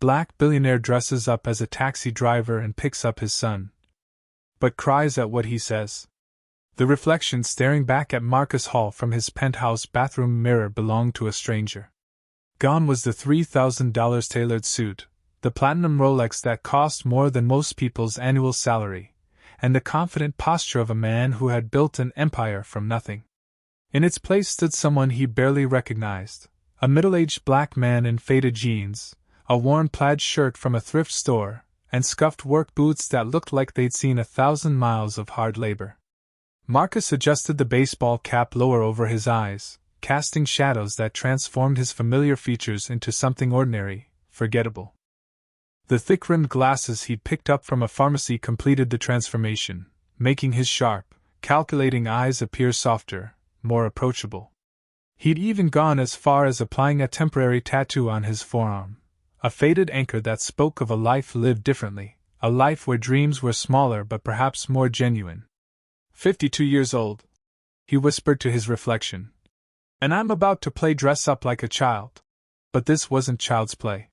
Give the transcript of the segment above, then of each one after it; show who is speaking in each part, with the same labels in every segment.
Speaker 1: Black billionaire dresses up as a taxi driver and picks up his son, but cries at what he says. The reflection staring back at Marcus Hall from his penthouse bathroom mirror belonged to a stranger. Gone was the $3,000 tailored suit, the platinum Rolex that cost more than most people's annual salary, and the confident posture of a man who had built an empire from nothing. In its place stood someone he barely recognized, a middle-aged black man in faded jeans, a worn plaid shirt from a thrift store, and scuffed work boots that looked like they'd seen 1,000 miles of hard labor. Marcus adjusted the baseball cap lower over his eyes, casting shadows that transformed his familiar features into something ordinary, forgettable. The thick-rimmed glasses he'd picked up from a pharmacy completed the transformation, making his sharp, calculating eyes appear softer, more approachable. He'd even gone as far as applying a temporary tattoo on his forearm, a faded anchor that spoke of a life lived differently, a life where dreams were smaller but perhaps more genuine. 52 years old, he whispered to his reflection. And I'm about to play dress up like a child. But this wasn't child's play.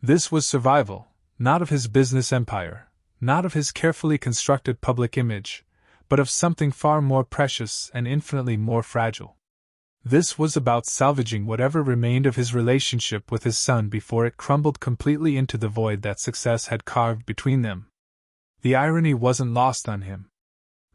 Speaker 1: This was survival, not of his business empire, not of his carefully constructed public image, but of something far more precious and infinitely more fragile. This was about salvaging whatever remained of his relationship with his son before it crumbled completely into the void that success had carved between them. The irony wasn't lost on him.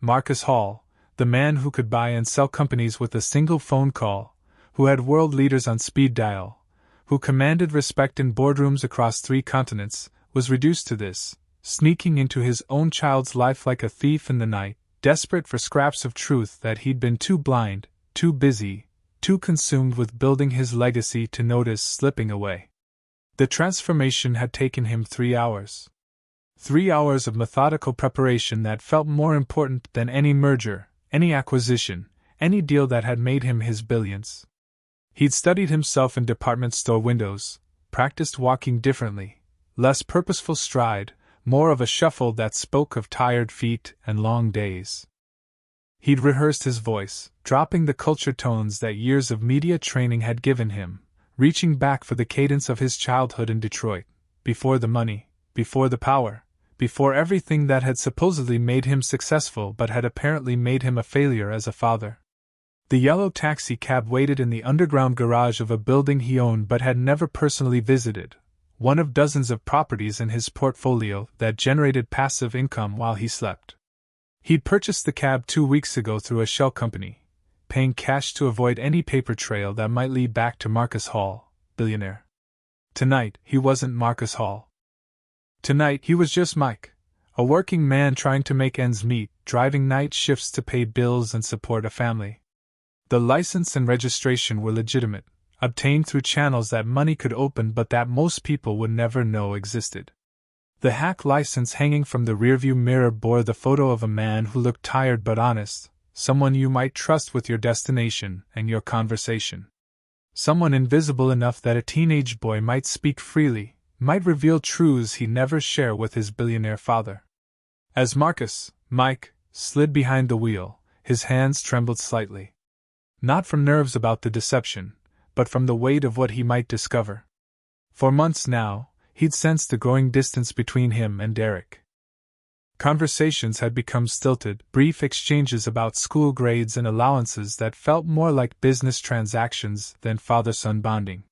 Speaker 1: Marcus Hall, the man who could buy and sell companies with a single phone call, who had world leaders on speed dial, who commanded respect in boardrooms across 3 continents, was reduced to this, sneaking into his own child's life like a thief in the night, desperate for scraps of truth that he'd been too blind, too busy, too consumed with building his legacy to notice slipping away. The transformation had taken him 3 hours. 3 hours of methodical preparation that felt more important than any merger, any acquisition, any deal that had made him his billions. He'd studied himself in department store windows, practiced walking differently, less purposeful stride, more of a shuffle that spoke of tired feet and long days. He'd rehearsed his voice, dropping the culture tones that years of media training had given him, reaching back for the cadence of his childhood in Detroit, before the money, before the power, before everything that had supposedly made him successful but had apparently made him a failure as a father. The yellow taxi cab waited in the underground garage of a building he owned but had never personally visited, one of dozens of properties in his portfolio that generated passive income while he slept. He'd purchased the cab 2 weeks ago through a shell company, paying cash to avoid any paper trail that might lead back to Marcus Hall, billionaire. Tonight, he wasn't Marcus Hall. Tonight he was just Mike, a working man trying to make ends meet, driving night shifts to pay bills and support a family. The license and registration were legitimate, obtained through channels that money could open but that most people would never know existed. The hack license hanging from the rearview mirror bore the photo of a man who looked tired but honest, someone you might trust with your destination and your conversation. Someone invisible enough that a teenage boy might speak freely, might reveal truths he'd never share with his billionaire father. As Mike, slid behind the wheel, his hands trembled slightly. Not from nerves about the deception, but from the weight of what he might discover. For months now, he'd sensed the growing distance between him and Derek. Conversations had become stilted, brief exchanges about school grades and allowances that felt more like business transactions than father-son bonding.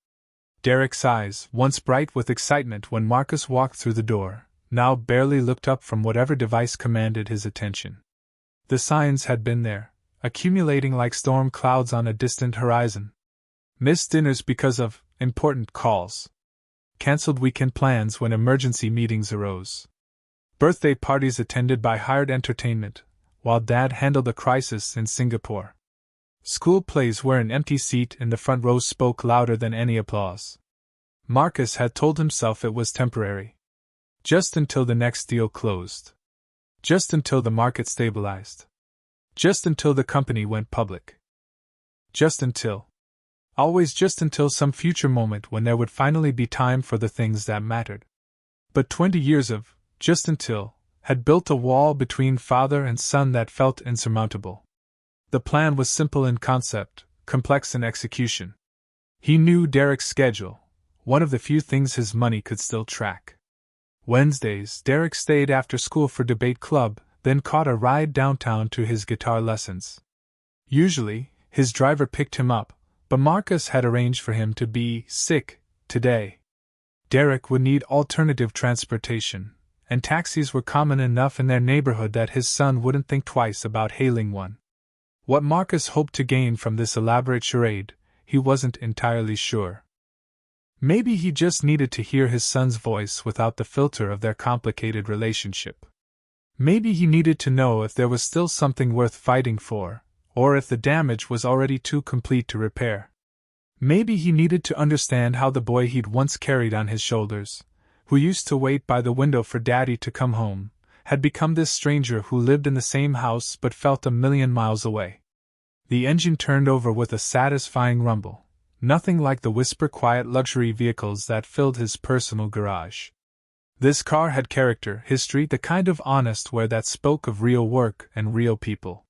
Speaker 1: Derek's eyes, once bright with excitement when Marcus walked through the door, now barely looked up from whatever device commanded his attention. The signs had been there, accumulating like storm clouds on a distant horizon. Missed dinners because of important calls. Cancelled weekend plans when emergency meetings arose. Birthday parties attended by hired entertainment, while Dad handled a crisis in Singapore. School plays where an empty seat in the front row spoke louder than any applause. Marcus had told himself it was temporary. Just until the next deal closed. Just until the market stabilized. Just until the company went public. Just until. Always just until some future moment when there would finally be time for the things that mattered. But 20 years of just until had built a wall between father and son that felt insurmountable. The plan was simple in concept, complex in execution. He knew Derek's schedule, one of the few things his money could still track. Wednesdays, Derek stayed after school for debate club, then caught a ride downtown to his guitar lessons. Usually, his driver picked him up, but Marcus had arranged for him to be sick today. Derek would need alternative transportation, and taxis were common enough in their neighborhood that his son wouldn't think twice about hailing one. What Marcus hoped to gain from this elaborate charade, he wasn't entirely sure. Maybe he just needed to hear his son's voice without the filter of their complicated relationship. Maybe he needed to know if there was still something worth fighting for, or if the damage was already too complete to repair. Maybe he needed to understand how the boy he'd once carried on his shoulders, who used to wait by the window for Daddy to come home, had become this stranger who lived in the same house but felt a million miles away. The engine turned over with a satisfying rumble, nothing like the whisper-quiet luxury vehicles that filled his personal garage. This car had character, history, the kind of honest wear that spoke of real work and real people.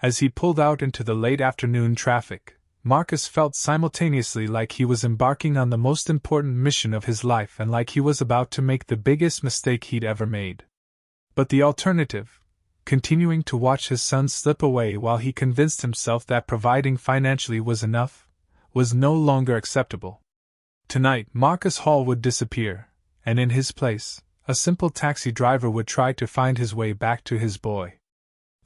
Speaker 1: As he pulled out into the late afternoon traffic, Marcus felt simultaneously like he was embarking on the most important mission of his life and like he was about to make the biggest mistake he'd ever made. But the alternative, continuing to watch his son slip away while he convinced himself that providing financially was enough, was no longer acceptable. Tonight, Marcus Hall would disappear, and in his place, a simple taxi driver would try to find his way back to his boy.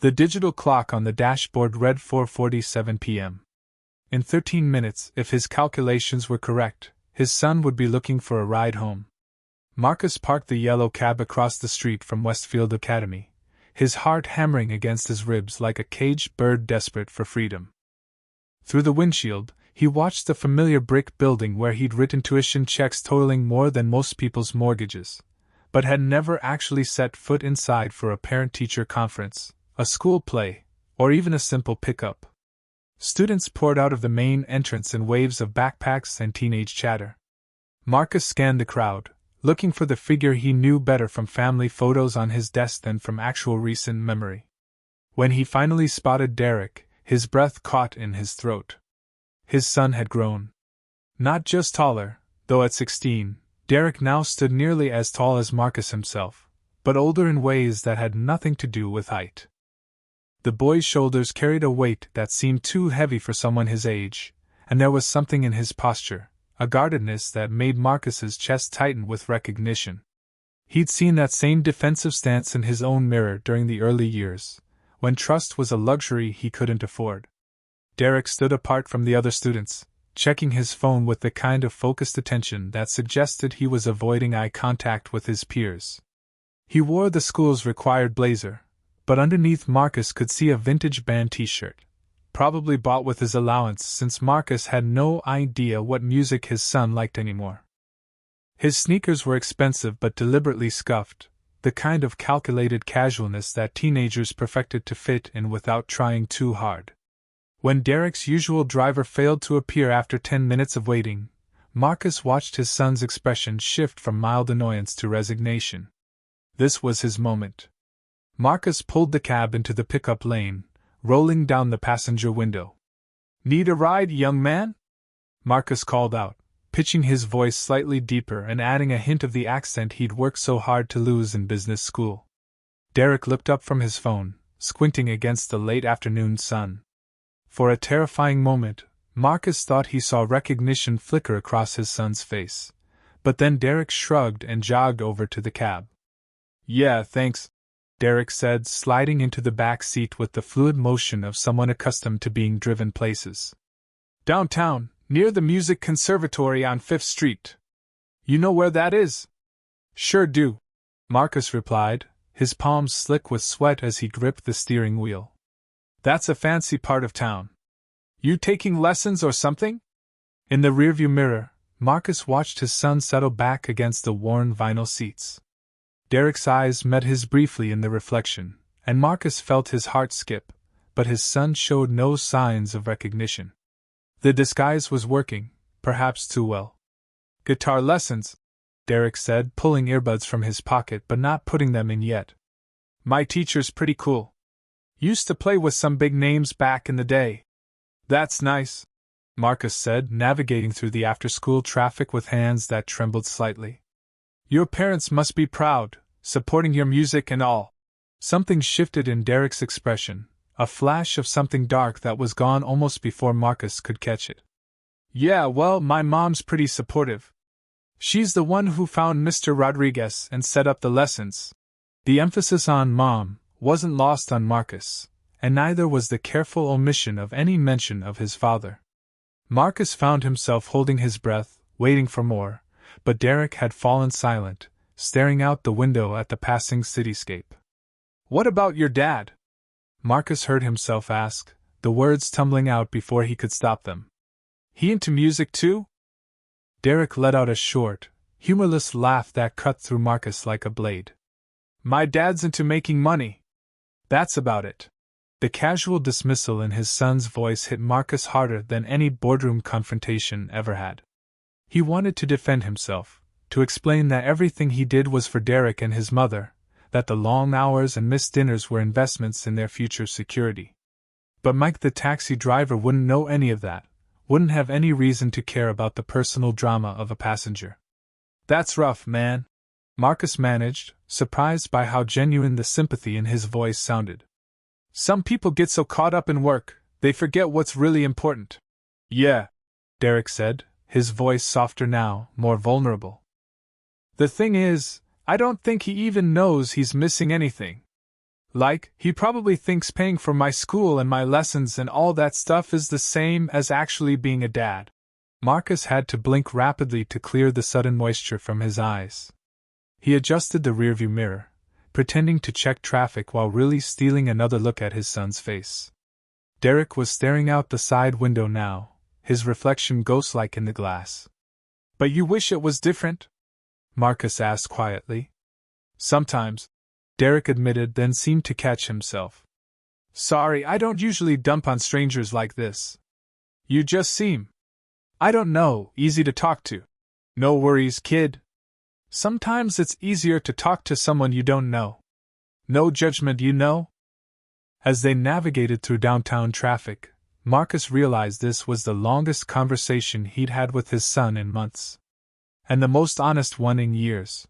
Speaker 1: The digital clock on the dashboard read 4:47 p.m. In 13 minutes, if his calculations were correct, his son would be looking for a ride home. Marcus parked the yellow cab across the street from Westfield Academy, his heart hammering against his ribs like a caged bird desperate for freedom. Through the windshield, he watched the familiar brick building where he'd written tuition checks totaling more than most people's mortgages, but had never actually set foot inside for a parent-teacher conference, a school play, or even a simple pickup. Students poured out of the main entrance in waves of backpacks and teenage chatter. Marcus scanned the crowd, looking for the figure he knew better from family photos on his desk than from actual recent memory. When he finally spotted Derek, his breath caught in his throat. His son had grown. Not just taller, though at 16, Derek now stood nearly as tall as Marcus himself, but older in ways that had nothing to do with height. The boy's shoulders carried a weight that seemed too heavy for someone his age, and there was something in his posture, a guardedness that made Marcus's chest tighten with recognition. He'd seen that same defensive stance in his own mirror during the early years, when trust was a luxury he couldn't afford. Derek stood apart from the other students, checking his phone with the kind of focused attention that suggested he was avoiding eye contact with his peers. He wore the school's required blazer, but underneath Marcus could see a vintage band t-shirt, probably bought with his allowance since Marcus had no idea what music his son liked anymore. His sneakers were expensive but deliberately scuffed, the kind of calculated casualness that teenagers perfected to fit in without trying too hard. When Derek's usual driver failed to appear after 10 minutes of waiting, Marcus watched his son's expression shift from mild annoyance to resignation. This was his moment. Marcus pulled the cab into the pickup lane, rolling down the passenger window. "Need a ride, young man?" Marcus called out, pitching his voice slightly deeper and adding a hint of the accent he'd worked so hard to lose in business school. Derek looked up from his phone, squinting against the late afternoon sun. For a terrifying moment, Marcus thought he saw recognition flicker across his son's face, but then Derek shrugged and jogged over to the cab. "Yeah, thanks," Derek said, sliding into the back seat with the fluid motion of someone accustomed to being driven places. "Downtown, near the Music Conservatory on 5th Street. You know where that is?" "Sure do," Marcus replied, his palms slick with sweat as he gripped the steering wheel. "That's a fancy part of town. You taking lessons or something?" In the rearview mirror, Marcus watched his son settle back against the worn vinyl seats. Derek's eyes met his briefly in the reflection, and Marcus felt his heart skip, but his son showed no signs of recognition. The disguise was working, perhaps too well. "Guitar lessons," Derek said, pulling earbuds from his pocket but not putting them in yet. "My teacher's pretty cool. Used to play with some big names back in the day." "That's nice," Marcus said, navigating through the after-school traffic with hands that trembled slightly. Your parents must be proud, supporting your music and all. Something shifted in Derek's expression, a flash of something dark that was gone almost before Marcus could catch it. Yeah, well, my mom's pretty supportive. She's the one who found Mr. Rodriguez and set up the lessons. The emphasis on mom wasn't lost on Marcus, and neither was the careful omission of any mention of his father. Marcus found himself holding his breath, waiting for more, but Derek had fallen silent, staring out the window at the passing cityscape. What about your dad? Marcus heard himself ask, the words tumbling out before he could stop them. He into music too? Derek let out a short, humorless laugh that cut through Marcus like a blade. My dad's into making money. That's about it. The casual dismissal in his son's voice hit Marcus harder than any boardroom confrontation ever had. He wanted to defend himself, to explain that everything he did was for Derek and his mother, that the long hours and missed dinners were investments in their future security. But Mike the taxi driver wouldn't know any of that, wouldn't have any reason to care about the personal drama of a passenger. That's rough, man, Marcus managed, surprised by how genuine the sympathy in his voice sounded. Some people get so caught up in work, they forget what's really important. Yeah, Derek said, his voice softer now, more vulnerable. The thing is, I don't think he even knows he's missing anything. Like, he probably thinks paying for my school and my lessons and all that stuff is the same as actually being a dad. Marcus had to blink rapidly to clear the sudden moisture from his eyes. He adjusted the rearview mirror, pretending to check traffic while really stealing another look at his son's face. Derek was staring out the side window now, his reflection ghost-like in the glass. But you wish it was different? Marcus asked quietly. Sometimes, Derek admitted, then seemed to catch himself. Sorry, I don't usually dump on strangers like this. You just seem, I don't know, easy to talk to. No worries, kid. Sometimes it's easier to talk to someone you don't know. No judgment, you know? As they navigated through downtown traffic, Marcus realized this was the longest conversation he'd had with his son in months. And the most honest one in years.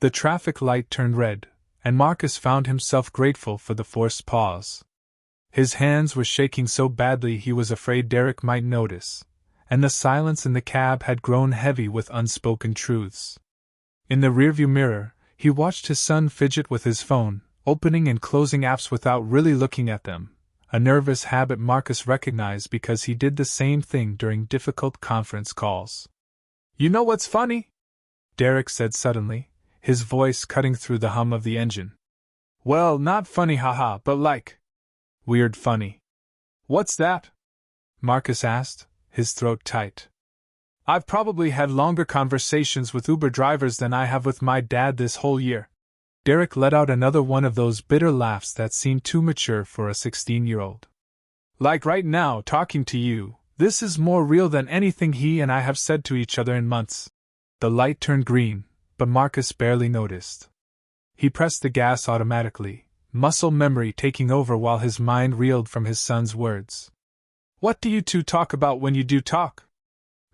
Speaker 1: The traffic light turned red, and Marcus found himself grateful for the forced pause. His hands were shaking so badly he was afraid Derek might notice, and the silence in the cab had grown heavy with unspoken truths. In the rearview mirror, he watched his son fidget with his phone, opening and closing apps without really looking at them, a nervous habit Marcus recognized because he did the same thing during difficult conference calls. You know what's funny? Derek said suddenly, his voice cutting through the hum of the engine. Well, not funny haha, but like weird funny. What's that? Marcus asked, his throat tight. I've probably had longer conversations with Uber drivers than I have with my dad this whole year. Derek let out another one of those bitter laughs that seemed too mature for a 16-year-old. Like right now, talking to you, this is more real than anything he and I have said to each other in months. The light turned green, but Marcus barely noticed. He pressed the gas automatically, muscle memory taking over while his mind reeled from his son's words. What do you two talk about when you do talk?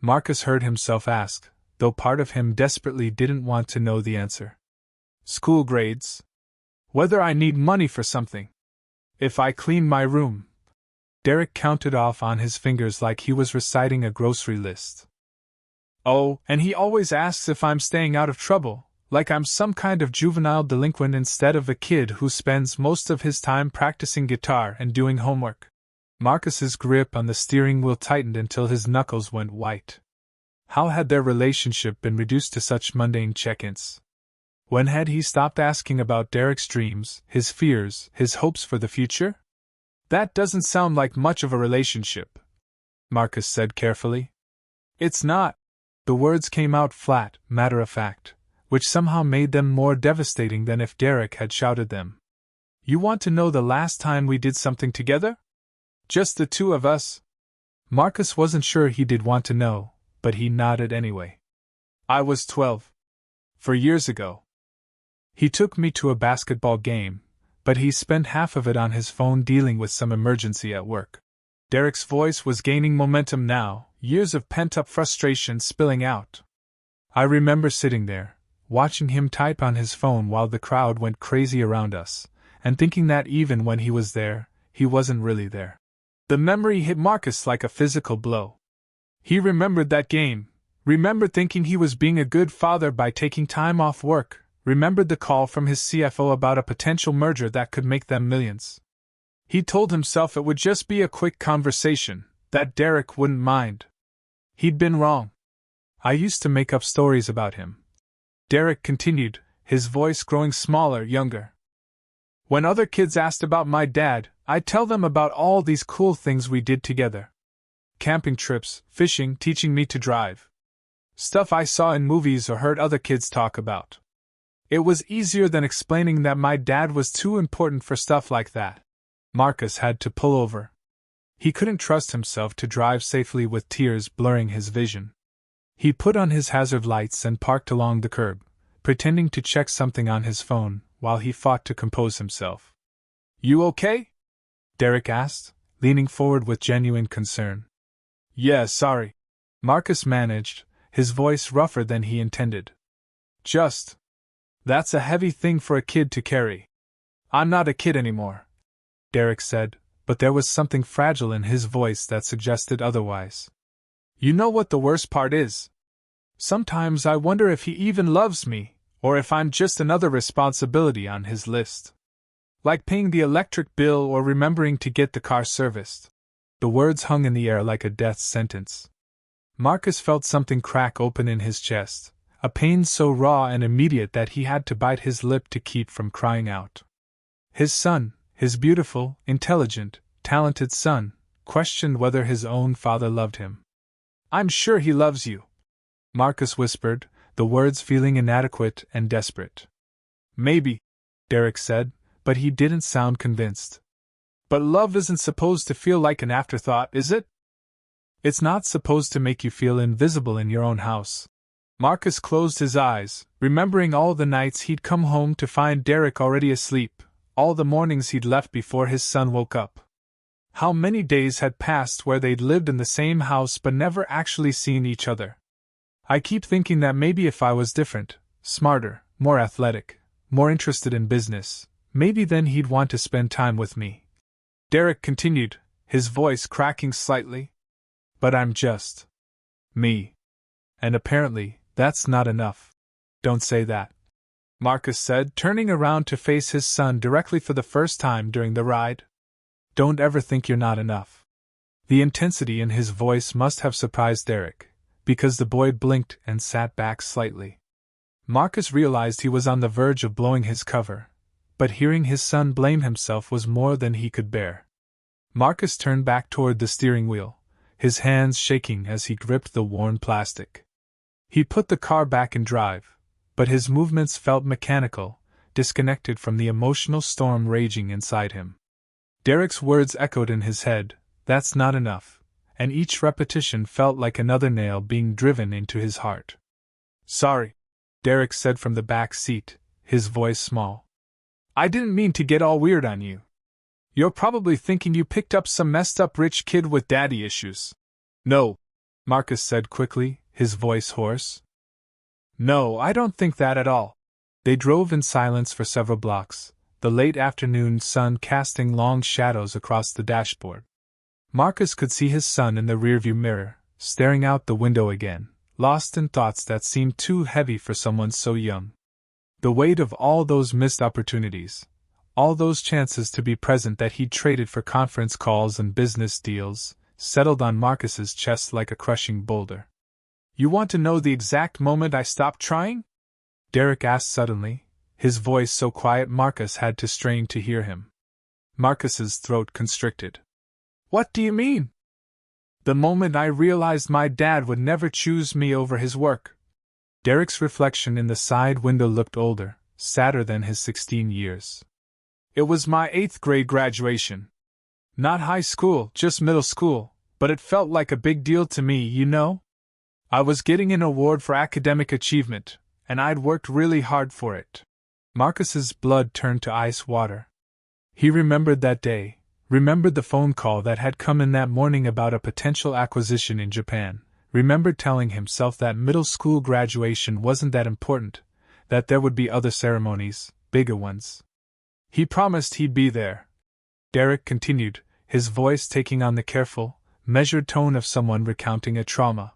Speaker 1: Marcus heard himself ask, though part of him desperately didn't want to know the answer. School grades. Whether I need money for something. If I clean my room. Derek counted off on his fingers like he was reciting a grocery list. Oh, and he always asks if I'm staying out of trouble, like I'm some kind of juvenile delinquent instead of a kid who spends most of his time practicing guitar and doing homework. Marcus's grip on the steering wheel tightened until his knuckles went white. How had their relationship been reduced to such mundane check-ins? When had he stopped asking about Derek's dreams, his fears, his hopes for the future? That doesn't sound like much of a relationship, Marcus said carefully. It's not. The words came out flat, matter-of-fact, which somehow made them more devastating than if Derek had shouted them. You want to know the last time we did something together? Just the two of us? Marcus wasn't sure he did want to know, but he nodded anyway. I was 12. 4 years ago. He took me to a basketball game, but he spent half of it on his phone dealing with some emergency at work. Derek's voice was gaining momentum now, years of pent-up frustration spilling out. I remember sitting there, watching him type on his phone while the crowd went crazy around us, and thinking that even when he was there, he wasn't really there. The memory hit Marcus like a physical blow. He remembered that game, remembered thinking he was being a good father by taking time off work, remembered the call from his CFO about a potential merger that could make them millions. He told himself it would just be a quick conversation, that Derek wouldn't mind. He'd been wrong. I used to make up stories about him. Derek continued, his voice growing smaller, younger. When other kids asked about my dad, I'd tell them about all these cool things we did together. Camping trips, fishing, teaching me to drive. Stuff I saw in movies or heard other kids talk about. It was easier than explaining that my dad was too important for stuff like that. Marcus had to pull over. He couldn't trust himself to drive safely with tears blurring his vision. He put on his hazard lights and parked along the curb, pretending to check something on his phone while he fought to compose himself. "You okay?" Derek asked, leaning forward with genuine concern. "Yeah, sorry," Marcus managed, his voice rougher than he intended. That's a heavy thing for a kid to carry." "I'm not a kid anymore," Derek said, but there was something fragile in his voice that suggested otherwise. "You know what the worst part is? Sometimes I wonder if he even loves me, or if I'm just another responsibility on his list. Like paying the electric bill or remembering to get the car serviced." The words hung in the air like a death sentence. Marcus felt something crack open in his chest, a pain so raw and immediate that he had to bite his lip to keep from crying out. His son, his beautiful, intelligent, talented son, questioned whether his own father loved him. "I'm sure he loves you," Marcus whispered, the words feeling inadequate and desperate. "Maybe," Derek said, but he didn't sound convinced. "But love isn't supposed to feel like an afterthought, is it? It's not supposed to make you feel invisible in your own house." Marcus closed his eyes, remembering all the nights he'd come home to find Derek already asleep, all the mornings he'd left before his son woke up. How many days had passed where they'd lived in the same house but never actually seen each other. "I keep thinking that maybe if I was different, smarter, more athletic, more interested in business, maybe then he'd want to spend time with me," Derek continued, his voice cracking slightly. "But I'm just me. And apparently, that's not enough." "Don't say that," Marcus said, turning around to face his son directly for the first time during the ride. "Don't ever think you're not enough." The intensity in his voice must have surprised Derek, because the boy blinked and sat back slightly. Marcus realized he was on the verge of blowing his cover, but hearing his son blame himself was more than he could bear. Marcus turned back toward the steering wheel, his hands shaking as he gripped the worn plastic. He put the car back in drive, but his movements felt mechanical, disconnected from the emotional storm raging inside him. Derek's words echoed in his head, "That's not enough," and each repetition felt like another nail being driven into his heart. "Sorry," Derek said from the back seat, his voice small. "I didn't mean to get all weird on you. You're probably thinking you picked up some messed up rich kid with daddy issues." "No," Marcus said quickly, his voice hoarse. "No, I don't think that at all." They drove in silence for several blocks, the late afternoon sun casting long shadows across the dashboard. Marcus could see his son in the rearview mirror, staring out the window again, lost in thoughts that seemed too heavy for someone so young. The weight of all those missed opportunities, all those chances to be present that he'd traded for conference calls and business deals, settled on Marcus's chest like a crushing boulder. "You want to know the exact moment I stopped trying?" Derek asked suddenly, his voice so quiet Marcus had to strain to hear him. Marcus's throat constricted. "What do you mean?" "The moment I realized my dad would never choose me over his work." Derek's reflection in the side window looked older, sadder than his 16 years. "It was my 8th grade graduation. Not high school, just middle school, but it felt like a big deal to me, you know? I was getting an award for academic achievement, and I'd worked really hard for it." Marcus's blood turned to ice water. He remembered that day, Remembered the phone call that had come in that morning about a potential acquisition in Japan. Remembered telling himself that middle school graduation wasn't that important, that there would be other ceremonies, bigger ones. He promised he'd be there. Derek continued, his voice taking on the careful, measured tone of someone recounting a trauma.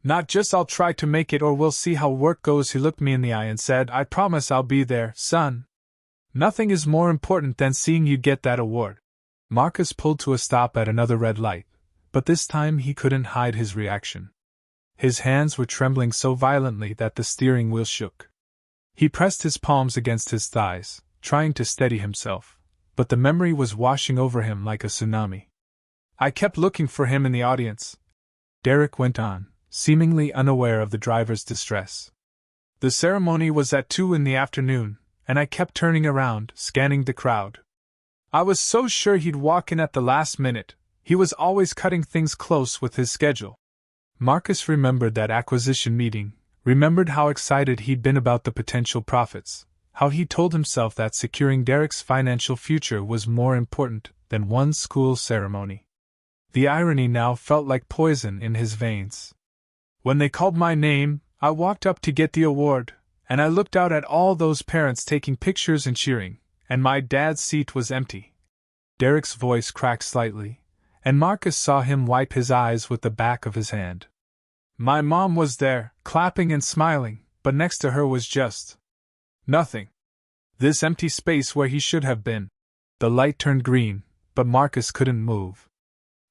Speaker 1: Not just I'll try to make it or we'll see how work goes. He looked me in the eye and said, I promise I'll be there, son. Nothing is more important than seeing you get that award. Marcus pulled to a stop at another red light, but this time he couldn't hide his reaction. His hands were trembling so violently that the steering wheel shook. He pressed his palms against his thighs, trying to steady himself, but the memory was washing over him like a tsunami. I kept looking for him in the audience, Derek went on, seemingly unaware of the driver's distress. The ceremony was at 2 in the afternoon, and I kept turning around, scanning the crowd. I was so sure he'd walk in at the last minute. He was always cutting things close with his schedule. Marcus remembered that acquisition meeting, remembered how excited he'd been about the potential profits, how he told himself that securing Derek's financial future was more important than one school ceremony. The irony now felt like poison in his veins. When they called my name, I walked up to get the award, and I looked out at all those parents taking pictures and cheering, and my dad's seat was empty. Derek's voice cracked slightly, and Marcus saw him wipe his eyes with the back of his hand. My mom was there, clapping and smiling, but next to her was just nothing. This empty space where he should have been. The light turned green, but Marcus couldn't move.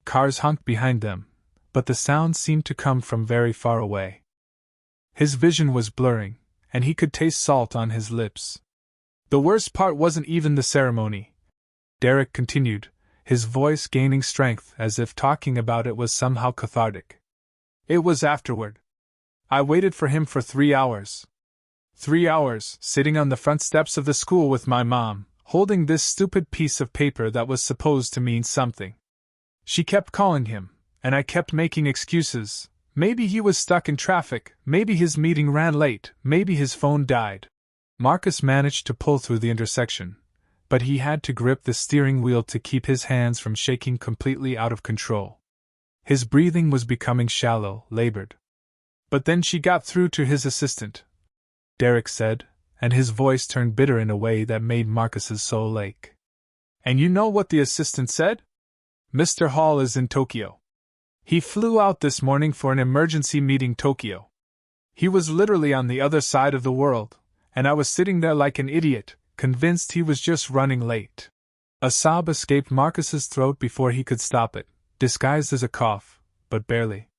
Speaker 1: Cars honked behind them, but the sound seemed to come from very far away. His vision was blurring, and he could taste salt on his lips. The worst part wasn't even the ceremony, Derek continued, his voice gaining strength as if talking about it was somehow cathartic. It was afterward. I waited for him for 3 hours. 3 hours, sitting on the front steps of the school with my mom, holding this stupid piece of paper that was supposed to mean something. She kept calling him, and I kept making excuses. Maybe he was stuck in traffic, maybe his meeting ran late, maybe his phone died. Marcus managed to pull through the intersection, but he had to grip the steering wheel to keep his hands from shaking completely out of control. His breathing was becoming shallow, labored. But then she got through to his assistant, Derek said, and his voice turned bitter in a way that made Marcus's soul ache. And you know what the assistant said? Mr. Hall is in Tokyo. He flew out this morning for an emergency meeting. Tokyo. He was literally on the other side of the world, and I was sitting there like an idiot, convinced he was just running late. A sob escaped Marcus's throat before he could stop it, disguised as a cough, but barely.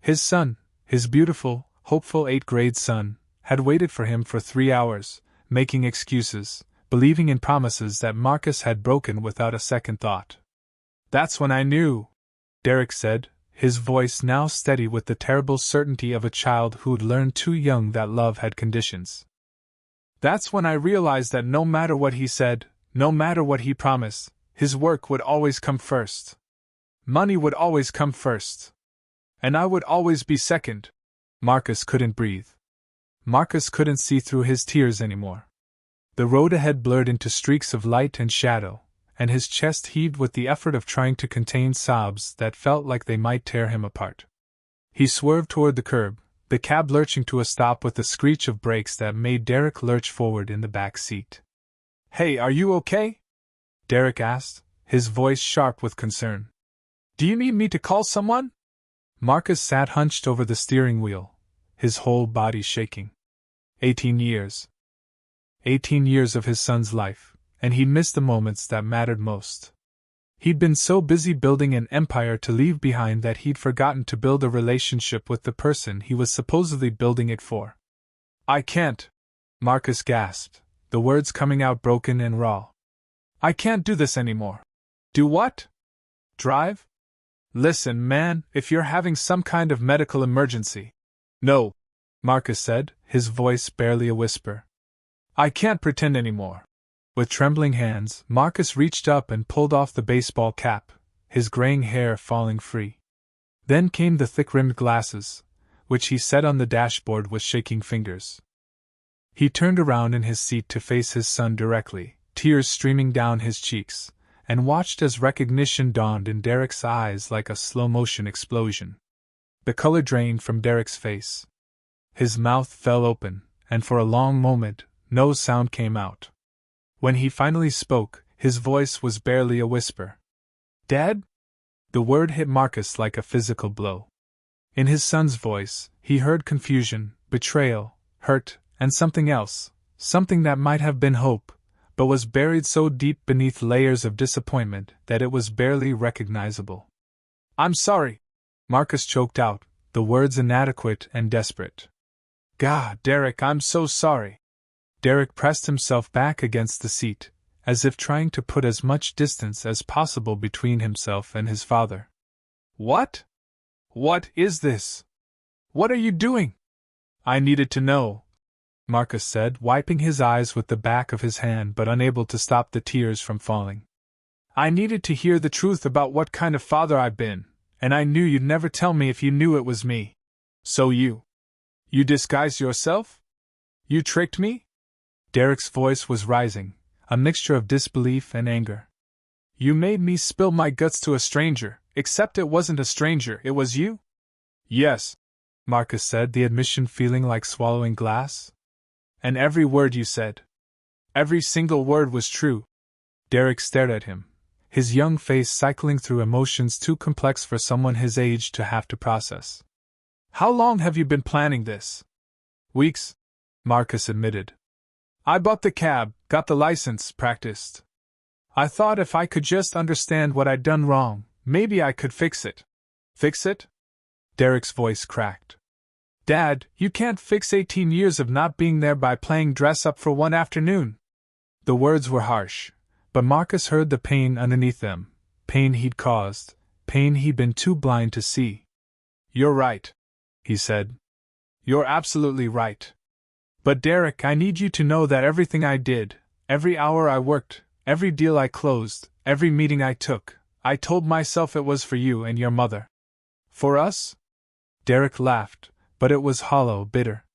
Speaker 1: His son, his beautiful, hopeful 8th-grade son, had waited for him for 3 hours, making excuses, believing in promises that Marcus had broken without a second thought. That's when I knew, Derek said, his voice now steady with the terrible certainty of a child who'd learned too young that love had conditions. That's when I realized that no matter what he said, no matter what he promised, his work would always come first. Money would always come first. And I would always be second. Marcus couldn't breathe. Marcus couldn't see through his tears anymore. The road ahead blurred into streaks of light and shadow, and his chest heaved with the effort of trying to contain sobs that felt like they might tear him apart. He swerved toward the curb, the cab lurching to a stop with a screech of brakes that made Derek lurch forward in the back seat. Hey, are you okay? Derek asked, his voice sharp with concern. Do you need me to call someone? Marcus sat hunched over the steering wheel, his whole body shaking. 18 years. 18 years of his son's life. And he'd missed the moments that mattered most. He'd been so busy building an empire to leave behind that he'd forgotten to build a relationship with the person he was supposedly building it for. I can't, Marcus gasped, the words coming out broken and raw. I can't do this anymore. Do what? Drive? Listen, man, if you're having some kind of medical emergency. No, Marcus said, his voice barely a whisper. I can't pretend anymore. With trembling hands, Marcus reached up and pulled off the baseball cap, his graying hair falling free. Then came the thick-rimmed glasses, which he set on the dashboard with shaking fingers. He turned around in his seat to face his son directly, tears streaming down his cheeks, and watched as recognition dawned in Derek's eyes like a slow-motion explosion. The color drained from Derek's face. His mouth fell open, and for a long moment, no sound came out. When he finally spoke, his voice was barely a whisper. "Dad?" The word hit Marcus like a physical blow. In his son's voice, he heard confusion, betrayal, hurt, and something else, something that might have been hope, but was buried so deep beneath layers of disappointment that it was barely recognizable. "I'm sorry," Marcus choked out, the words inadequate and desperate. "God, Derek, I'm so sorry." Derek pressed himself back against the seat, as if trying to put as much distance as possible between himself and his father. "What? What is this? What are you doing?" "I needed to know," Marcus said, wiping his eyes with the back of his hand but unable to stop the tears from falling. "I needed to hear the truth about what kind of father I've been, and I knew you'd never tell me if you knew it was me. So you disguised yourself? You tricked me?" Derek's voice was rising, a mixture of disbelief and anger. "You made me spill my guts to a stranger, except it wasn't a stranger, it was you?" "Yes," Marcus said, the admission feeling like swallowing glass. "And every word you said. Every single word was true." Derek stared at him, his young face cycling through emotions too complex for someone his age to have to process. "How long have you been planning this?" "Weeks," Marcus admitted. "I bought the cab, got the license, practiced. I thought if I could just understand what I'd done wrong, maybe I could fix it." "Fix it?" Derek's voice cracked. "Dad, you can't fix 18 years of not being there by playing dress-up for one afternoon." The words were harsh, but Marcus heard the pain underneath them, pain he'd caused, pain he'd been too blind to see. "You're right," he said. "You're absolutely right. But Derek, I need you to know that everything I did, every hour I worked, every deal I closed, every meeting I took, I told myself it was for you and your mother." "For us?" Derek laughed, but it was hollow, bitter.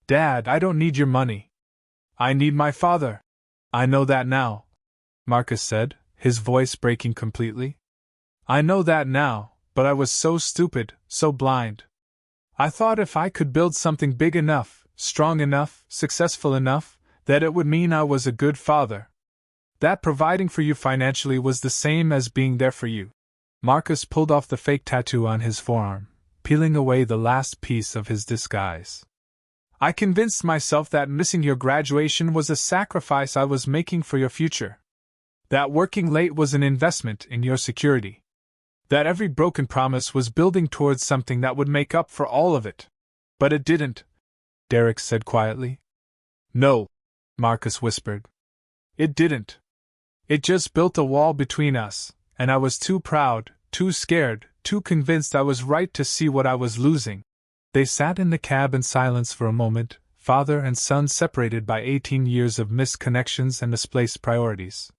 Speaker 1: "Dad, I don't need your money. I need my father." "I know that now," Marcus said, his voice breaking completely. "I know that now, but I was so stupid, so blind. I thought if I could build something big enough, strong enough, successful enough, that it would mean I was a good father. That providing for you financially was the same as being there for you." Marcus pulled off the fake tattoo on his forearm, peeling away the last piece of his disguise. "I convinced myself that missing your graduation was a sacrifice I was making for your future. That working late was an investment in your security. That every broken promise was building towards something that would make up for all of it. But it didn't," Derek said quietly. "No," Marcus whispered. "It didn't. It just built a wall between us, and I was too proud, too scared, too convinced I was right to see what I was losing." They sat in the cab in silence for a moment, father and son separated by 18 years of missed connections and misplaced priorities.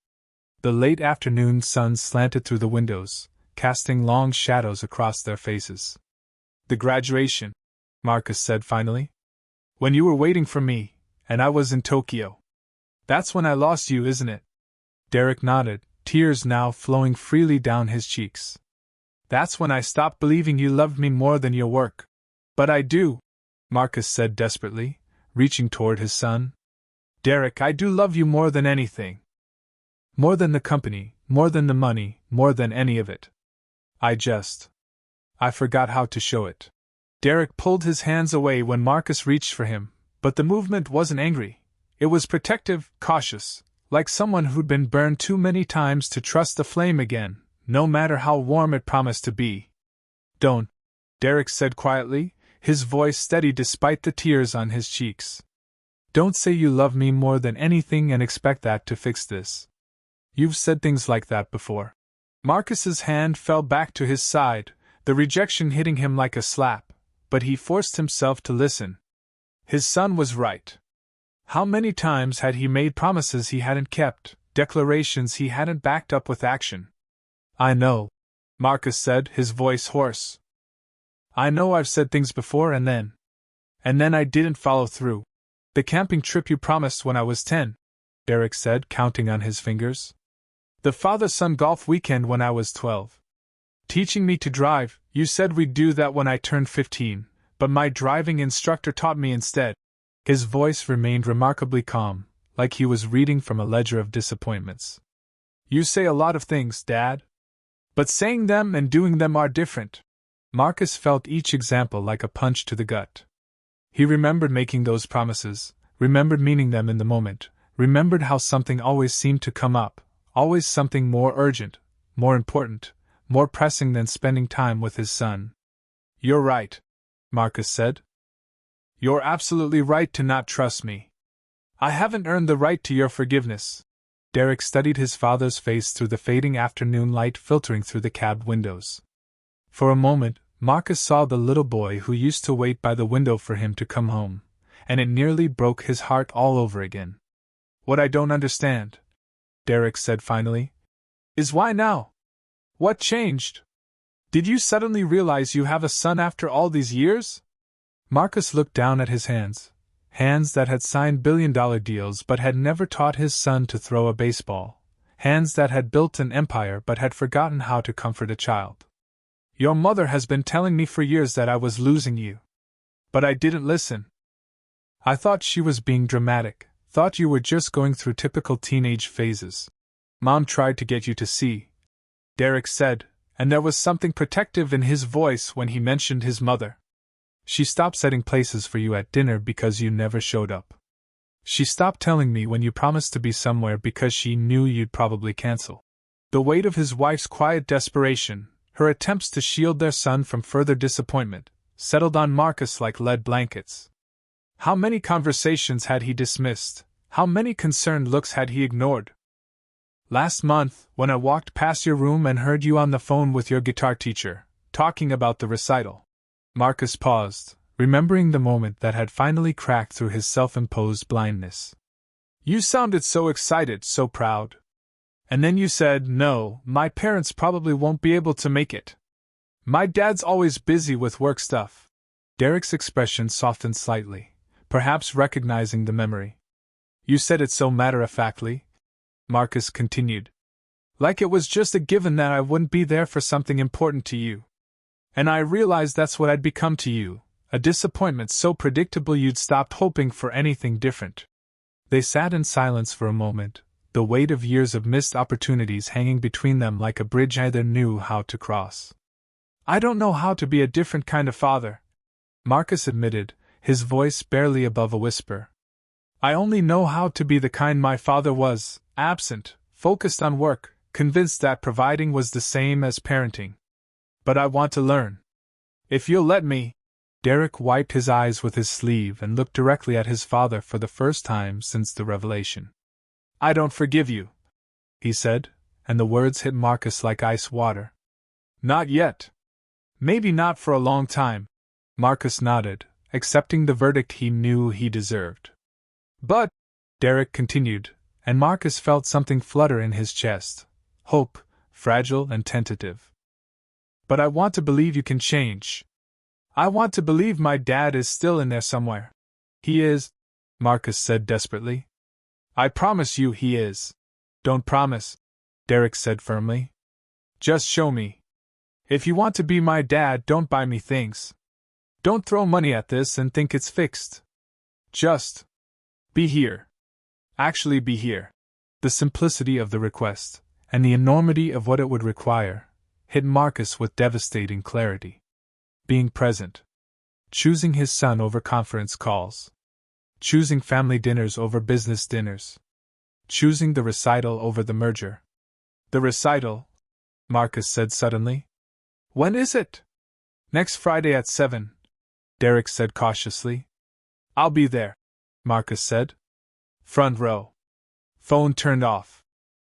Speaker 1: The late afternoon sun slanted through the windows, casting long shadows across their faces. "The graduation," Marcus said finally. "When you were waiting for me, and I was in Tokyo. That's when I lost you, isn't it?" Derek nodded, tears now flowing freely down his cheeks. "That's when I stopped believing you loved me more than your work." "But I do," Marcus said desperately, reaching toward his son. "Derek, I do love you more than anything. More than the company, more than the money, more than any of it. I forgot how to show it." Derek pulled his hands away when Marcus reached for him, but the movement wasn't angry. It was protective, cautious, like someone who'd been burned too many times to trust the flame again, no matter how warm it promised to be. "Don't," Derek said quietly, his voice steady despite the tears on his cheeks. "Don't say you love me more than anything and expect that to fix this. You've said things like that before." Marcus's hand fell back to his side, the rejection hitting him like a slap, but he forced himself to listen. His son was right. How many times had he made promises he hadn't kept, declarations he hadn't backed up with action? "I know," Marcus said, his voice hoarse. "I know I've said things before and then I didn't follow through. The camping trip you promised when I was 10, Derek said, counting on his fingers. The father-son golf weekend when I was 12. Teaching me to drive, you said we'd do that when I turned 15, but my driving instructor taught me instead. His voice remained remarkably calm, like he was reading from a ledger of disappointments. You say a lot of things, Dad. But saying them and doing them are different. Marcus felt each example like a punch to the gut. He remembered making those promises, remembered meaning them in the moment, remembered how something always seemed to come up, always something more urgent, more important, more pressing than spending time with his son. You're right, Marcus said. You're absolutely right to not trust me. I haven't earned the right to your forgiveness. Derek studied his father's face through the fading afternoon light filtering through the cab windows. For a moment, Marcus saw the little boy who used to wait by the window for him to come home, and it nearly broke his heart all over again. What I don't understand, Derek said finally, is why now? What changed? Did you suddenly realize you have a son after all these years? Marcus looked down at his hands. Hands that had signed billion-dollar deals but had never taught his son to throw a baseball. Hands that had built an empire but had forgotten how to comfort a child. Your mother has been telling me for years that I was losing you. But I didn't listen. I thought she was being dramatic, thought you were just going through typical teenage phases. Mom tried to get you to see, Derek said, and there was something protective in his voice when he mentioned his mother. She stopped setting places for you at dinner because you never showed up. She stopped telling me when you promised to be somewhere because she knew you'd probably cancel. The weight of his wife's quiet desperation, her attempts to shield their son from further disappointment, settled on Marcus like lead blankets. How many conversations had he dismissed? How many concerned looks had he ignored? Last month, when I walked past your room and heard you on the phone with your guitar teacher, talking about the recital. Marcus paused, remembering the moment that had finally cracked through his self-imposed blindness. You sounded so excited, so proud. And then you said, no, my parents probably won't be able to make it. My dad's always busy with work stuff. Derek's expression softened slightly, perhaps recognizing the memory. You said it so matter-of-factly, Marcus continued. Like it was just a given that I wouldn't be there for something important to you. And I realized that's what I'd become to you, a disappointment so predictable you'd stopped hoping for anything different. They sat in silence for a moment, the weight of years of missed opportunities hanging between them like a bridge neither knew how to cross. I don't know how to be a different kind of father, Marcus admitted, his voice barely above a whisper. I only know how to be the kind my father was, absent, focused on work, convinced that providing was the same as parenting. But I want to learn. If you'll let me. Derek wiped his eyes with his sleeve and looked directly at his father for the first time since the revelation. I don't forgive you, he said, and the words hit Marcus like ice water. Not yet. Maybe not for a long time. Marcus nodded, accepting the verdict he knew he deserved. But, Derek continued, and Marcus felt something flutter in his chest. Hope, fragile and tentative. But I want to believe you can change. I want to believe my dad is still in there somewhere. He is, Marcus said desperately. I promise you he is. Don't promise, Derek said firmly. Just show me. If you want to be my dad, don't buy me things. Don't throw money at this and think it's fixed. Just be here. Actually be here. The simplicity of the request, and the enormity of what it would require, hit Marcus with devastating clarity. Being present. Choosing his son over conference calls. Choosing family dinners over business dinners. Choosing the recital over the merger. The recital, Marcus said suddenly. When is it? Next Friday at 7, Derek said cautiously. I'll be there, Marcus said. Front row. Phone turned off.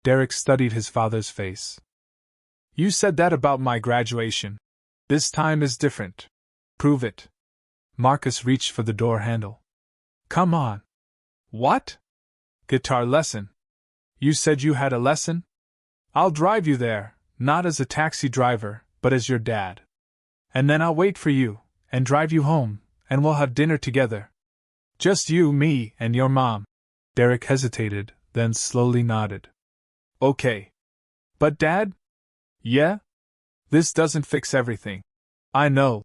Speaker 1: Derek studied his father's face. You said that about my graduation. This time is different. Prove it. Marcus reached for the door handle. Come on. What? Guitar lesson. You said you had a lesson? I'll drive you there, not as a taxi driver, but as your dad. And then I'll wait for you, and drive you home, and we'll have dinner together. Just you, me, and your mom. Derek hesitated, then slowly nodded. Okay. But Dad? Yeah? This doesn't fix everything. I know,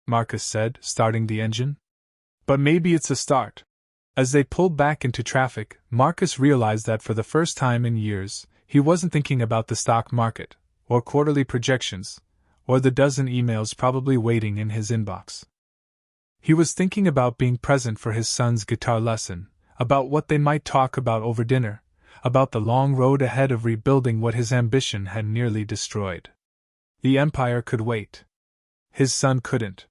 Speaker 1: Marcus said, starting the engine. But maybe it's a start. As they pulled back into traffic, Marcus realized that for the first time in years, he wasn't thinking about the stock market, or quarterly projections, or the dozen emails probably waiting in his inbox. He was thinking about being present for his son's guitar lesson, about what they might talk about over dinner, about the long road ahead of rebuilding what his ambition had nearly destroyed. The empire could wait. His son couldn't.